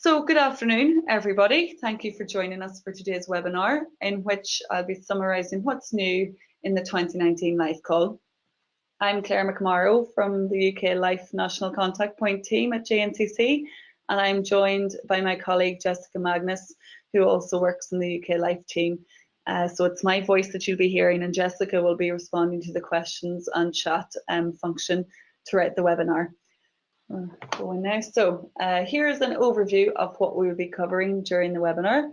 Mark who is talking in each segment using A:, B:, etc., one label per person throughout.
A: So good afternoon, everybody. Thank you for joining us for today's webinar, in which I'll be summarising what's new in the 2019 Life Call. I'm Clare McMorrow from the UK Life National Contact Point team at JNCC, and I'm joined by my colleague Jessica Magnus, who also works in the UK Life team. So it's my voice that you'll be hearing, and Jessica will be responding to the questions and chat function throughout the webinar. Going now. So here's an overview of what we will be covering during the webinar.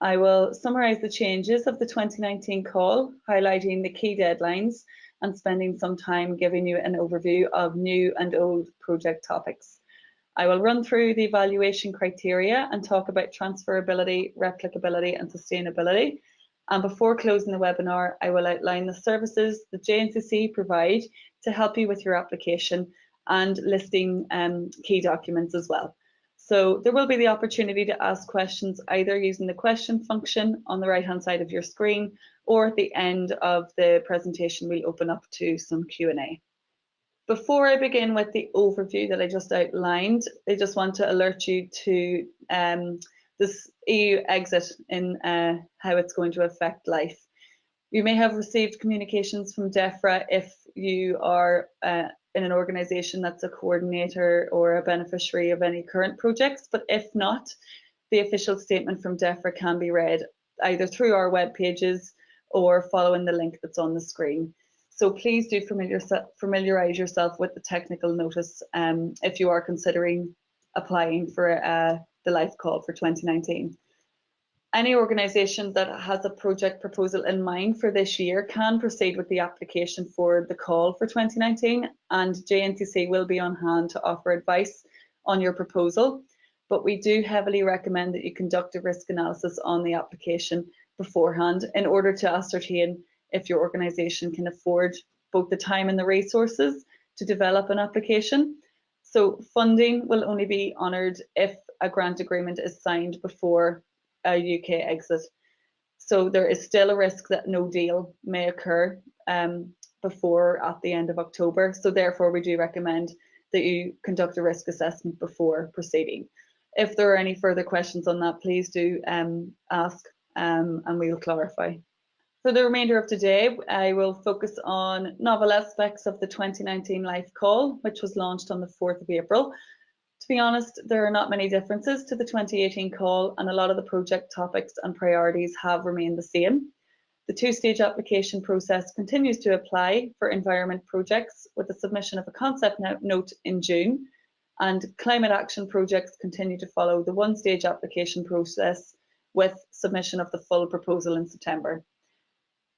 A: I will summarise the changes of the 2019 call, highlighting the key deadlines and spending some time giving you an overview of new and old project topics. I will run through the evaluation criteria and talk about transferability, replicability and sustainability. And before closing the webinar, I will outline the services the JNCC provide to help you with your application and listing key documents as well. So there will be the opportunity to ask questions either using the question function on the right hand side of your screen, or at the end of the presentation we'll open up to some Q&A. Before I begin with the overview that I just outlined, I just want to alert you to this EU exit in how it's going to affect life. You may have received communications from DEFRA if you are in an organisation that's a coordinator or a beneficiary of any current projects, but if not, the official statement from DEFRA can be read either through our web pages or following the link that's on the screen. So please do familiarise yourself with the technical notice if you are considering applying for the Life Call for 2019. Any organisation that has a project proposal in mind for this year can proceed with the application for the call for 2019, and JNCC will be on hand to offer advice on your proposal. But we do heavily recommend that you conduct a risk analysis on the application beforehand in order to ascertain if your organisation can afford both the time and the resources to develop an application. So funding will only be honoured if a grant agreement is signed before a UK exit. So there is still a risk that no deal may occur before at the end of October. So therefore we do recommend that you conduct a risk assessment before proceeding. If there are any further questions on that, please do ask and we will clarify. For the remainder of today, I will focus on novel aspects of the 2019 Life Call, which was launched on the 4th of April. To be honest, there are not many differences to the 2018 call, and a lot of the project topics and priorities have remained the same. The two-stage application process continues to apply for environment projects with the submission of a concept note in June, and climate action projects continue to follow the one-stage application process with submission of the full proposal in September.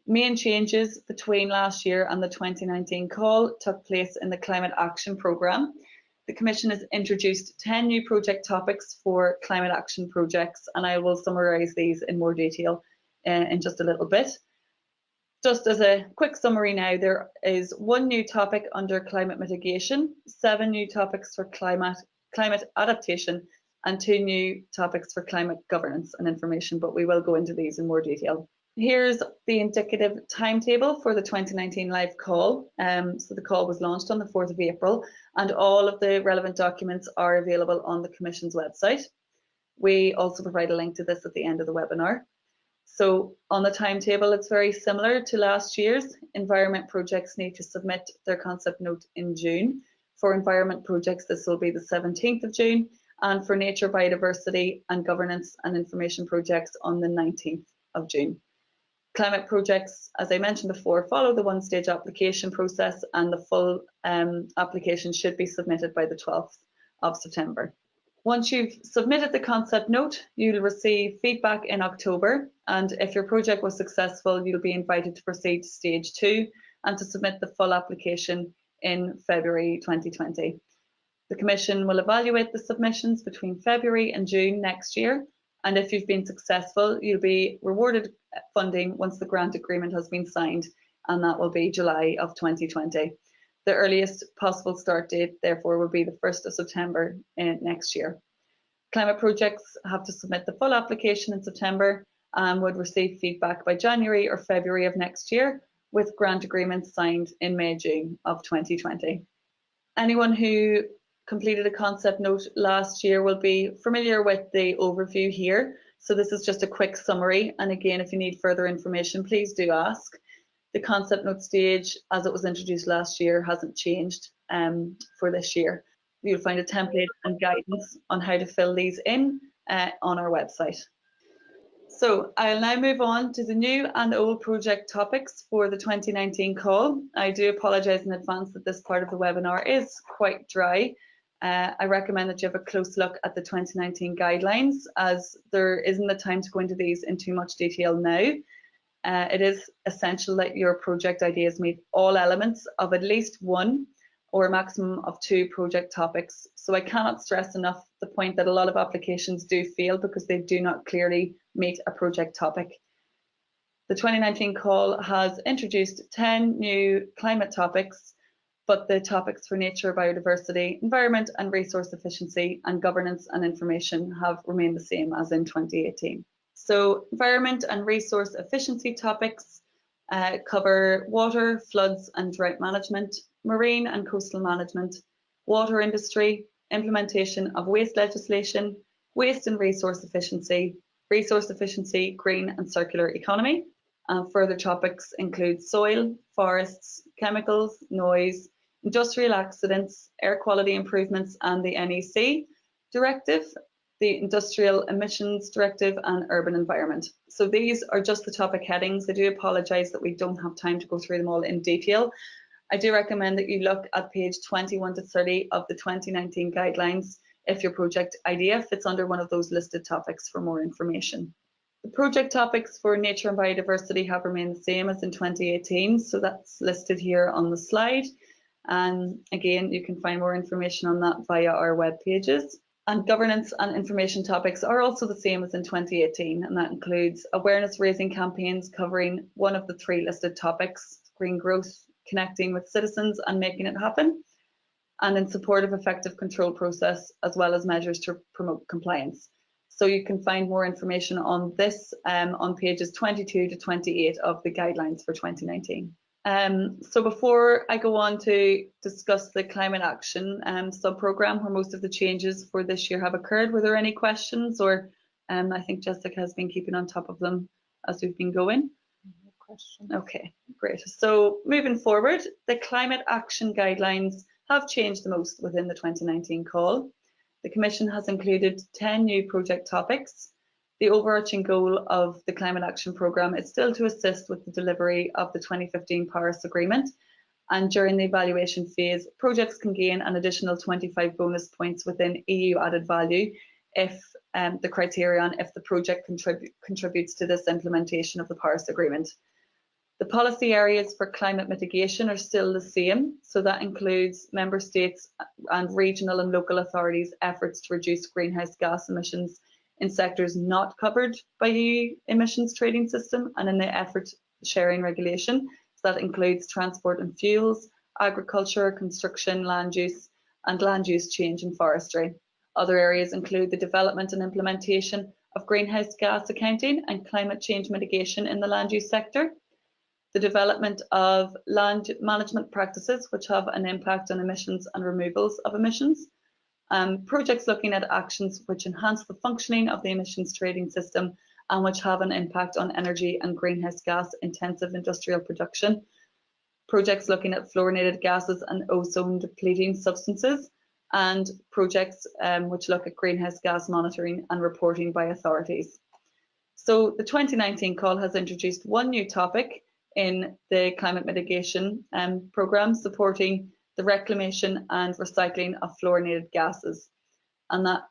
A: Main changes between last year and the 2019 call took place in the climate action programme. The Commission has introduced 10 new project topics for climate action projects, and I will summarise these in more detail in just a little bit. Just as a quick summary now, there is one new topic under climate mitigation, 7 new topics for climate adaptation, and 2 new topics for climate governance and information, but we will go into these in more detail. Here's the indicative timetable for the 2019 Live Call. So the call was launched on the 4th of April, and all of the relevant documents are available on the Commission's website. We also provide a link to this at the end of the webinar. So on the timetable, it's very similar to last year's. Environment projects need to submit their concept note in June. For environment projects, this will be the 17th of June, and for nature, biodiversity and governance and information projects on the 19th of June. Climate projects, as I mentioned before, follow the one-stage application process, and the full application should be submitted by the 12th of September. Once you've submitted the concept note, you'll receive feedback in October, and if your project was successful, you'll be invited to proceed to stage 2 and to submit the full application in February 2020. The Commission will evaluate the submissions between February and June next year, and if you've been successful, you'll be rewarded funding once the grant agreement has been signed, and that will be July of 2020. The earliest possible start date, therefore, will be the 1st of September next year. Climate projects have to submit the full application in September and would receive feedback by January or February of next year, with grant agreements signed in May, June of 2020. Anyone who completed a concept note last year will be familiar with the overview here. So this is just a quick summary. And again, if you need further information, please do ask. The concept note stage, as it was introduced last year, hasn't changed for this year. You'll find a template and guidance on how to fill these in on our website. So I'll now move on to the new and old project topics for the 2019 call. I do apologise in advance that this part of the webinar is quite dry. I recommend that you have a close look at the 2019 guidelines, as there isn't the time to go into these in too much detail now. It is essential that your project ideas meet all elements of at least one or a maximum of 2 project topics. So I cannot stress enough the point that a lot of applications do fail because they do not clearly meet a project topic. The 2019 call has introduced 10 new climate topics, but the topics for nature, biodiversity, environment and resource efficiency, and governance and information have remained the same as in 2018. So environment and resource efficiency topics cover water, floods and drought management, marine and coastal management, water industry, implementation of waste legislation, waste and resource efficiency, green and circular economy. Further topics include soil, forests, chemicals, noise, industrial accidents, air quality improvements and the NEC directive, the Industrial Emissions Directive and Urban Environment. So these are just the topic headings. I do apologise that we don't have time to go through them all in detail. I do recommend that you look at page 21 to 30 of the 2019 guidelines if your project idea fits under one of those listed topics for more information. The project topics for nature and biodiversity have remained the same as in 2018, so that's listed here on the slide. And again, you can find more information on that via our web pages. And governance and information topics are also the same as in 2018, and that includes awareness raising campaigns covering one of the 3 listed topics: green growth, connecting with citizens and making it happen, and in support of effective control process, as well as measures to promote compliance. So you can find more information on this on pages 22 to 28 of the guidelines for 2019. So before I go on to discuss the climate action sub-programme where most of the changes for this year have occurred, were there any questions? Or I think Jessica has been keeping on top of them as we've been going.
B: No question.
A: Okay, great. So moving forward, the climate action guidelines have changed the most within the 2019 call. The Commission has included 10 new project topics. The overarching goal of the Climate Action Programme is still to assist with the delivery of the 2015 Paris Agreement, and during the evaluation phase, projects can gain an additional 25 bonus points within EU added value if the criterion if the project contributes to this implementation of the Paris Agreement. The policy areas for climate mitigation are still the same, so that includes Member States and regional and local authorities' efforts to reduce greenhouse gas emissions in sectors not covered by EU emissions trading system and in the effort sharing regulation. So that includes transport and fuels, agriculture, construction, land use change and forestry. Other areas include the development and implementation of greenhouse gas accounting and climate change mitigation in the land use sector, the development of land management practices which have an impact on emissions and removals of emissions, projects looking at actions which enhance the functioning of the emissions trading system and which have an impact on energy and greenhouse gas intensive industrial production, projects looking at fluorinated gases and ozone depleting substances, and projects which look at greenhouse gas monitoring and reporting by authorities. So the 2019 call has introduced 1 new topic in the climate mitigation programme, supporting the reclamation and recycling of fluorinated gases. And that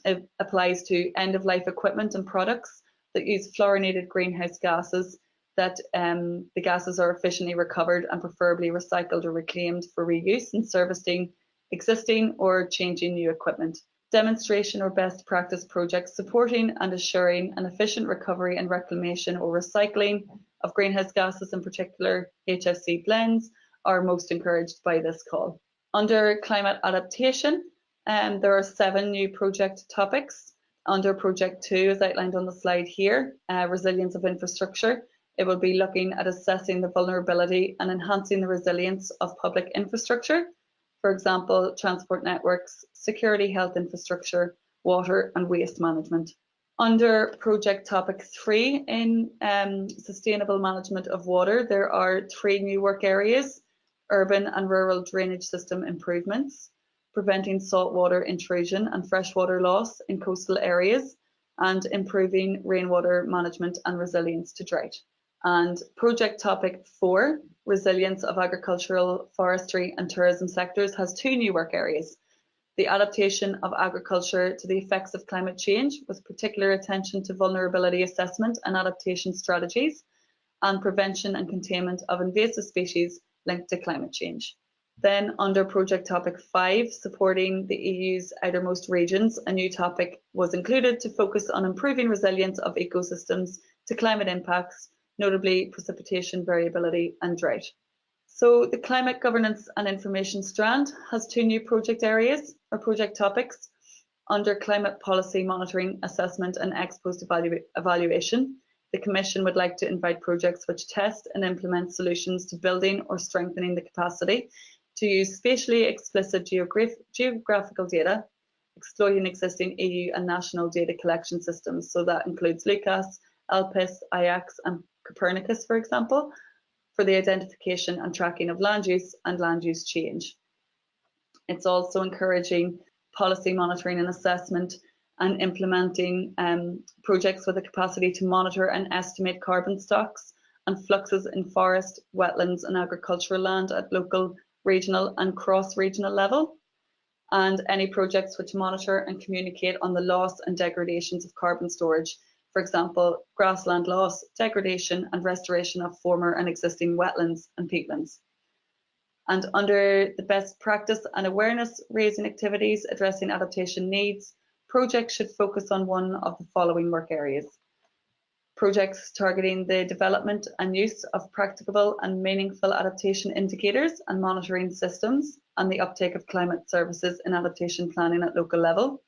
A: it applies to end-of-life equipment and products that use fluorinated greenhouse gases, that the gases are efficiently recovered and preferably recycled or reclaimed for reuse in servicing existing or changing new equipment. Demonstration or best practice projects supporting and assuring an efficient recovery and reclamation or recycling of greenhouse gases, in particular HFC blends, are most encouraged by this call. Under climate adaptation, there are 7 new project topics. Under project 2, as outlined on the slide here, resilience of infrastructure, it will be looking at assessing the vulnerability and enhancing the resilience of public infrastructure. for example, transport networks, security, health infrastructure, water and waste management. Under project topic 3 in sustainable management of water, there are 3 new work areas: urban and rural drainage system improvements, preventing saltwater intrusion and freshwater loss in coastal areas, and improving rainwater management and resilience to drought. And project topic 4, resilience of agricultural, forestry and tourism sectors, has 2 new work areas: the adaptation of agriculture to the effects of climate change, with particular attention to vulnerability assessment and adaptation strategies, and prevention and containment of invasive species linked to climate change. Then under project topic 5, supporting the EU's outermost regions, a new topic was included to focus on improving resilience of ecosystems to climate impacts, notably precipitation variability and drought. So the climate governance and information strand has 2 new project areas or project topics under climate policy monitoring, assessment and ex post evaluation. The Commission would like to invite projects which test and implement solutions to building or strengthening the capacity to use spatially explicit geographical data, exploiting existing EU and national data collection systems. So that includes LUCAS, ELPIS, IAX and Copernicus, for example, for the identification and tracking of land use and land use change. It's also encouraging policy monitoring and assessment and implementing projects with the capacity to monitor and estimate carbon stocks and fluxes in forest, wetlands and agricultural land at local, regional and cross-regional level, and any projects which monitor and communicate on the loss and degradations of carbon storage, for example, grassland loss, degradation and restoration of former and existing wetlands and peatlands. And under the best practice and awareness raising activities addressing adaptation needs, projects should focus on one of the following work areas: projects targeting the development and use of practicable and meaningful adaptation indicators and monitoring systems and the uptake of climate services in adaptation planning at local level.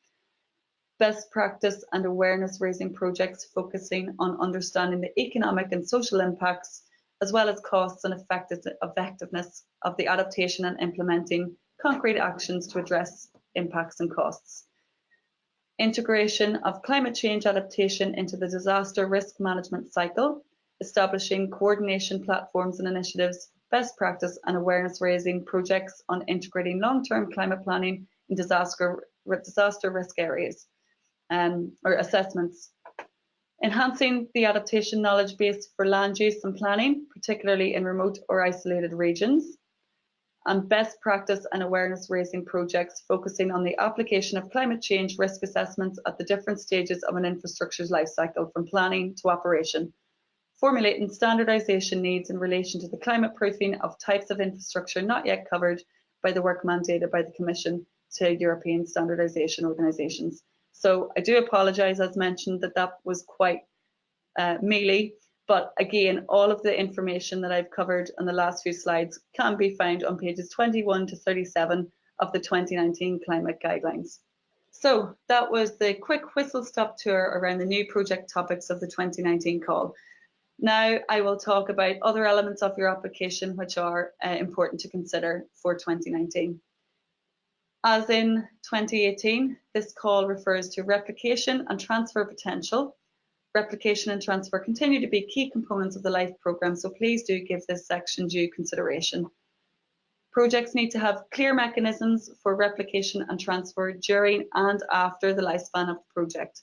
A: Best practice and awareness raising projects focusing on understanding the economic and social impacts, as well as costs and effectiveness of the adaptation and implementing concrete actions to address impacts and costs. Integration of climate change adaptation into the disaster risk management cycle, establishing coordination platforms and initiatives, best practice and awareness raising projects on integrating long-term climate planning in disaster risk areas or assessments. Enhancing the adaptation knowledge base for land use and planning, particularly in remote or isolated regions. And best practice and awareness raising projects focusing on the application of climate change risk assessments at the different stages of an infrastructure's life cycle, from planning to operation. Formulating standardisation needs in relation to the climate proofing of types of infrastructure not yet covered by the work mandated by the Commission to European standardisation organisations. So I do apologise, as mentioned, that was quite mealy. But again, all of the information that I've covered in the last few slides can be found on pages 21 to 37 of the 2019 climate guidelines. So that was the quick whistle-stop tour around the new project topics of the 2019 call. Now I will talk about other elements of your application which are important to consider for 2019. As in 2018, this call refers to replication and transfer potential. Replication and transfer continue to be key components of the LIFE programme, so please do give this section due consideration. Projects need to have clear mechanisms for replication and transfer during and after the lifespan of the project.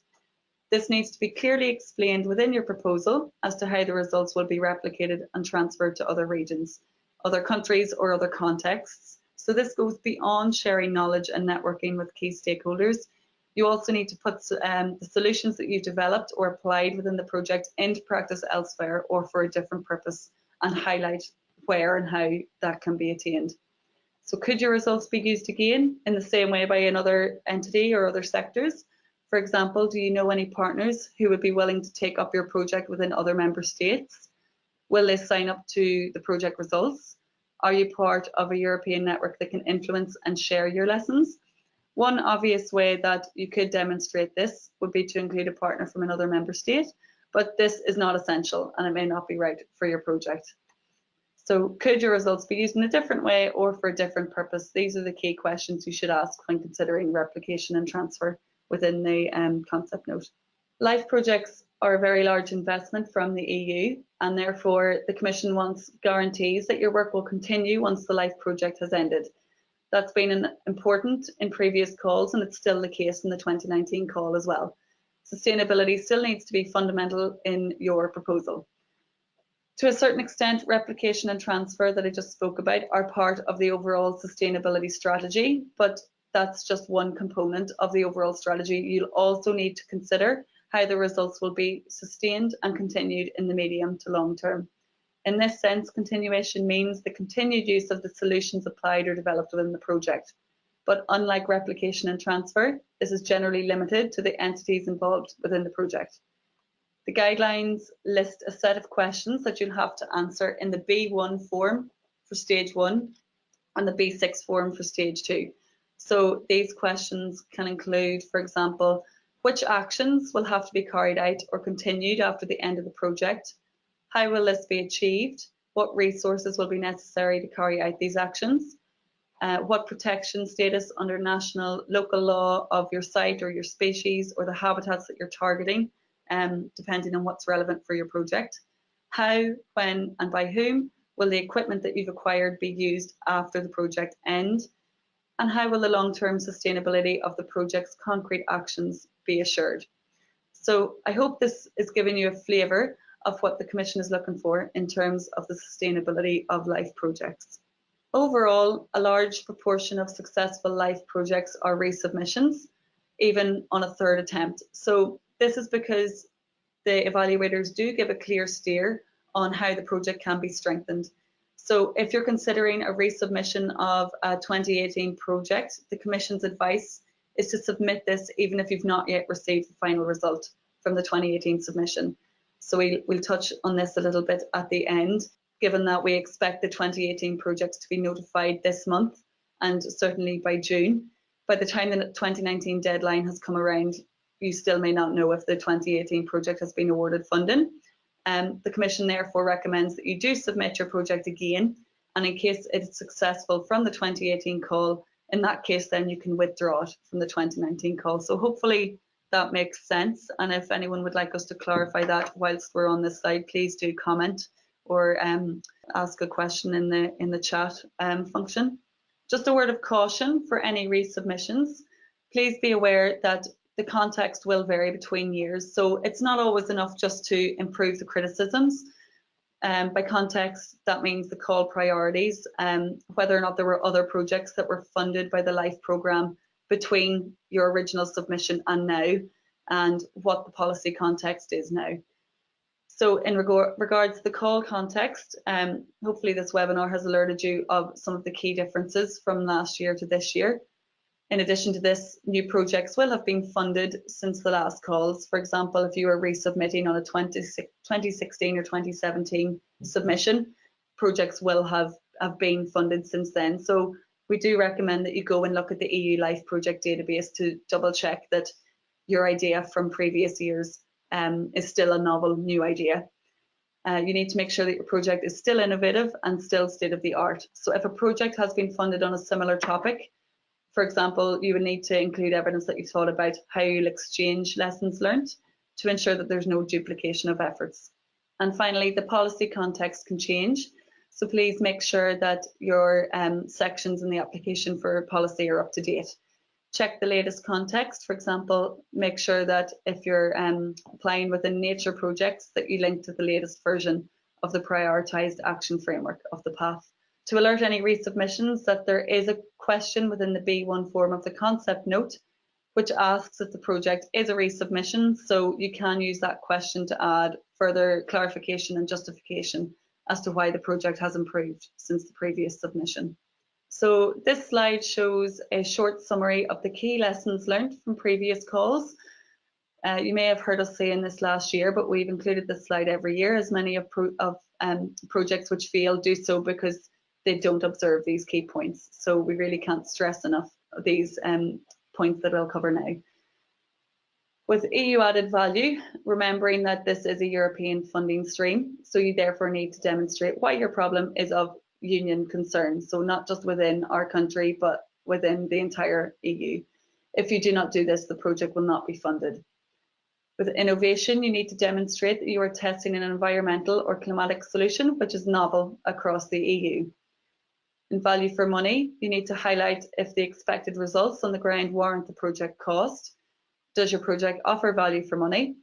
A: This needs to be clearly explained within your proposal as to how the results will be replicated and transferred to other regions, other countries or other contexts. So this goes beyond sharing knowledge and networking with key stakeholders. You also need to put the solutions that you've developed or applied within the project into practice elsewhere or for a different purpose, and highlight where and how that can be attained. So could your results be used again in the same way by another entity or other sectors? For example, do you know any partners who would be willing to take up your project within other member states? Will they sign up to the project results? Are you part of a European network that can influence and share your lessons? One obvious way that you could demonstrate this would be to include a partner from another member state, but this is not essential and it may not be right for your project. So could your results be used in a different way or for a different purpose? These are the key questions you should ask when considering replication and transfer within the concept note. LIFE projects are a very large investment from the EU, and therefore the Commission wants guarantees that your work will continue once the LIFE project has ended. That's been important in previous calls, and it's still the case in the 2019 call as well. Sustainability still needs to be fundamental in your proposal. To a certain extent, replication and transfer that I just spoke about are part of the overall sustainability strategy, but that's just one component of the overall strategy. You'll also need to consider how the results will be sustained and continued in the medium to long term. In this sense, continuation means the continued use of the solutions applied or developed within the project. But unlike replication and transfer, this is generally limited to the entities involved within the project. The guidelines list a set of questions that you'll have to answer in the B1 form for stage 1 and the B6 form for stage 2. So these questions can include, for example, which actions will have to be carried out or continued after the end of the project? How will this be achieved? What resources will be necessary to carry out these actions? What protection status under national, local law of your site or your species or the habitats that you're targeting, depending on what's relevant for your project? How, when and by whom will the equipment that you've acquired be used after the project end? And how will the long-term sustainability of the project's concrete actions be assured? So I hope this is giving you a flavour of what the Commission is looking for in terms of the sustainability of LIFE projects. Overall, a large proportion of successful LIFE projects are resubmissions, even on a third attempt. So this is because the evaluators do give a clear steer on how the project can be strengthened. So if you're considering a resubmission of a 2018 project, the Commission's advice is to submit this even if you've not yet received the final result from the 2018 submission. So we'll touch on this a little bit at the end, given that we expect the 2018 projects to be notified this month and certainly by June. By the time the 2019 deadline has come around, you still may not know if the 2018 project has been awarded funding. The Commission therefore recommends that you do submit your project again, and in case it's successful from the 2018 call, in that case then you can withdraw it from the 2019 call. So hopefully that makes sense, and if anyone would like us to clarify that whilst we're on this slide, please do comment or ask a question in the chat function. Just a word of caution for any resubmissions. Please be aware that the context will vary between years, so it's not always enough just to improve the criticisms. By context, that means the call priorities, whether or not there were other projects that were funded by the LIFE programme between your original submission and now, and what the policy context is now. So in regards to the call context, hopefully this webinar has alerted you of some of the key differences from last year to this year. In addition to this, new projects will have been funded since the last calls. For example, if you were resubmitting on a 2016 or 2017 submission, projects will have been funded since then. So we do recommend that you go and look at the EU LIFE project database to double check that your idea from previous years is still a novel new idea. You need to make sure that your project is still innovative and still state of the art. So if a project has been funded on a similar topic, for example, you would need to include evidence that you thought about how you'll exchange lessons learned to ensure that there's no duplication of efforts. And finally, the policy context can change. So please make sure that your sections in the application for policy are up to date. Check the latest context. For example, make sure that if you're applying within nature projects, that you link to the latest version of the prioritised action framework of the path. To alert any resubmissions that there is a question within the B1 form of the concept note, which asks if the project is a resubmission, so you can use that question to add further clarification and justification as to why the project has improved since the previous submission. So this slide shows a short summary of the key lessons learned from previous calls. You may have heard us saying this last year, but we've included this slide every year, as many of projects which fail do so because they don't observe these key points. So we really can't stress enough these points that I'll cover now. With EU added value, remembering that this is a European funding stream, so you therefore need to demonstrate why your problem is of union concern, so not just within our country, but within the entire EU. If you do not do this, the project will not be funded. With innovation, you need to demonstrate that you are testing an environmental or climatic solution which is novel across the EU. In value for money, you need to highlight if the expected results on the ground warrant the project cost. Does your project offer value for money?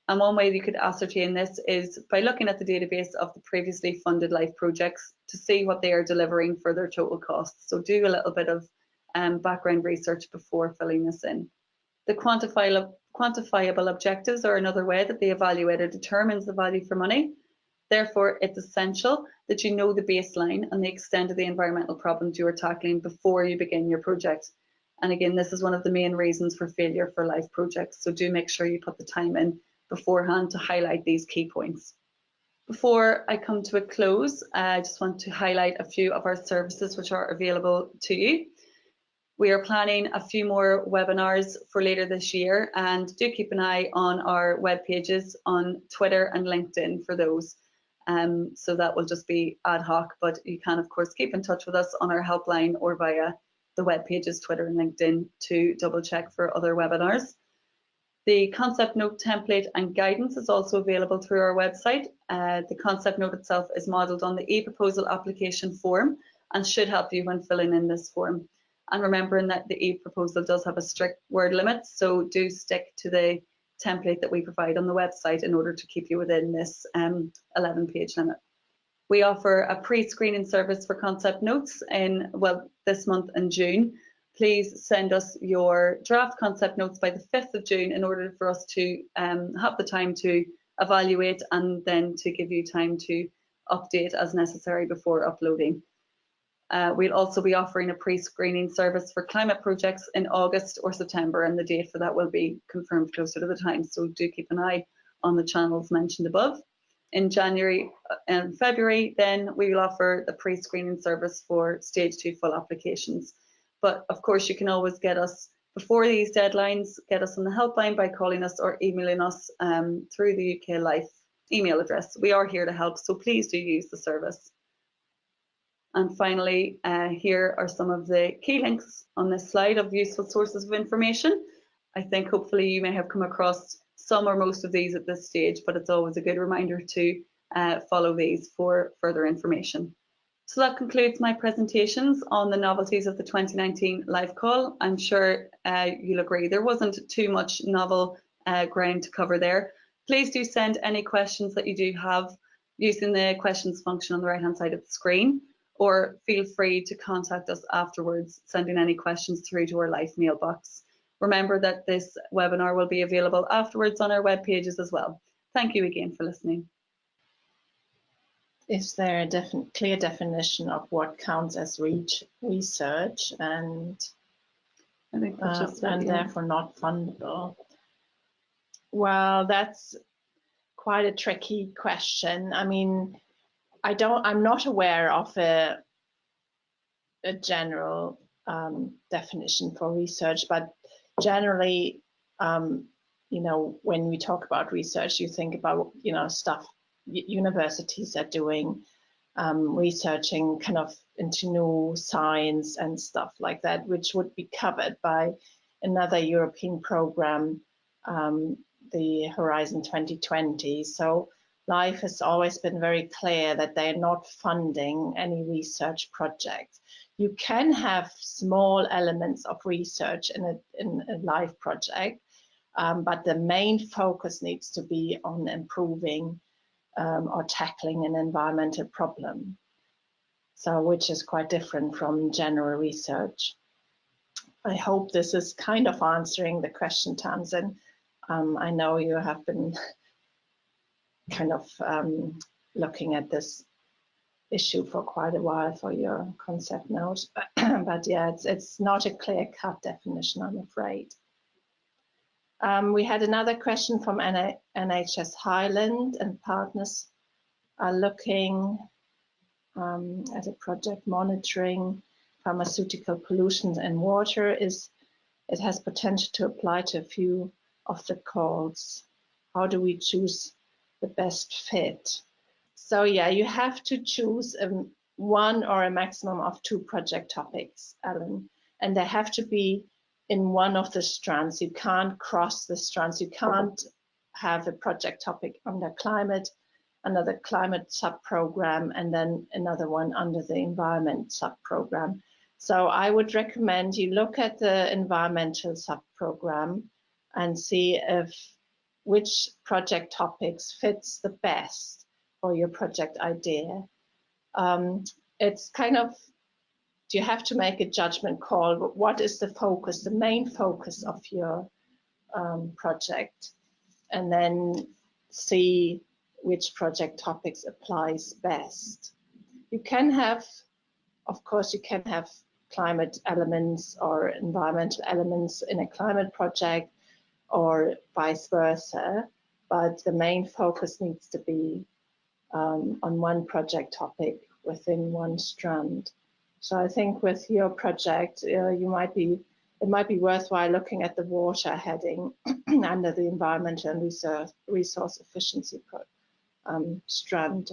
A: And one way you could ascertain this is by looking at the database of the previously funded LIFE projects to see what they are delivering for their total costs. So do a little bit of background research before filling this in. The quantifiable objectives are another way that the evaluator determines the value for money. Therefore, it's essential that you know the baseline and the extent of the environmental problems you are tackling before you begin your project. And again, this is one of the main reasons for failure for LIFE projects. So do make sure you put the time in beforehand to highlight these key points. Before I come to a close, I just want to highlight a few of our services which are available to you. We are planning a few more webinars for later this year, and do keep an eye on our web pages on Twitter and LinkedIn for those. So that will just be ad hoc, but you can of course keep in touch with us on our helpline or via the web pages, Twitter and LinkedIn, to double check for other webinars. The concept note template and guidance is also available through our website. The concept note itself is modelled on the e-proposal application form and should help you when filling in this form. And remembering that the e-proposal does have a strict word limit, so do stick to the template that we provide on the website in order to keep you within this 11-page limit. We offer a pre-screening service for concept notes in, well, this month in June. Please send us your draft concept notes by the 5th of June in order for us to have the time to evaluate and then to give you time to update as necessary before uploading. We'll also be offering a pre-screening service for climate projects in August or September, and the date for that will be confirmed closer to the time, so do keep an eye on the channels mentioned above. In January and February, then we will offer the pre-screening service for stage 2 full applications. But of course, you can always get us before these deadlines, get us on the helpline by calling us or emailing us through the UK Life email address. We are here to help, so please do use the service. And finally, here are some of the key links on this slide of useful sources of information. I think hopefully you may have come across some or most of these at this stage, but it's always a good reminder to follow these for further information. So that concludes my presentations on the novelties of the 2019 live call. I'm sure you'll agree there wasn't too much novel ground to cover there. Please do send any questions that you do have using the questions function on the right hand side of the screen, or feel free to contact us afterwards, sending any questions through to our live mailbox. Remember that this webinar will be available afterwards on our web pages as well. Thank you again for listening.
B: Is there a clear definition of what counts as research and therefore not fundable? Well, that's quite a tricky question. I mean, I'm not aware of a general definition for research, but generally, you know, when we talk about research, you think about, you know, stuff universities are doing, researching kind of into new science and stuff like that, which would be covered by another European program, the Horizon 2020. So LIFE has always been very clear that they're not funding any research projects. You can have small elements of research in a LIFE project, but the main focus needs to be on improving or tackling an environmental problem, so which is quite different from general research. I hope this is kind of answering the question, Tamsin. I know you have been kind of looking at this issue for quite a while for your concept note, but yeah, it's not a clear-cut definition, I'm afraid. We had another question from NHS Highland, and partners are looking at a project monitoring pharmaceutical pollution in water. It has potential to apply to a few of the calls. How do we choose the best fit? So yeah, you have to choose one or a maximum of 2 project topics, Ellen, and they have to be in one of the strands. You can't cross the strands. You can't have a project topic under climate, another climate sub-program, and then another one under the environment sub-program. So I would recommend you look at the environmental sub-program and see which project topics fits the best for your project idea. It's kind of, you have to make a judgment call. What is the focus, the main focus of your project? And then see which project topics applies best. You can have, of course, you can have climate elements or environmental elements in a climate project or vice versa, but the main focus needs to be on one project topic within one strand. So I think with your project, it might be worthwhile looking at the water heading under the environmental and resource efficiency strand.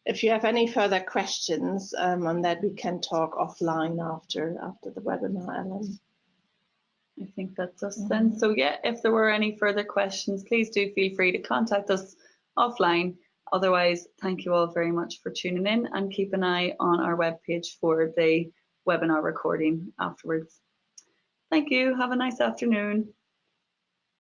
B: If you have any further questions on that, we can talk offline after the webinar, Ellen.
A: I think that's us then. So yeah, if there were any further questions, please do feel free to contact us offline. Otherwise, thank you all very much for tuning in, and keep an eye on our webpage for the webinar recording afterwards. Thank you. Have a nice afternoon.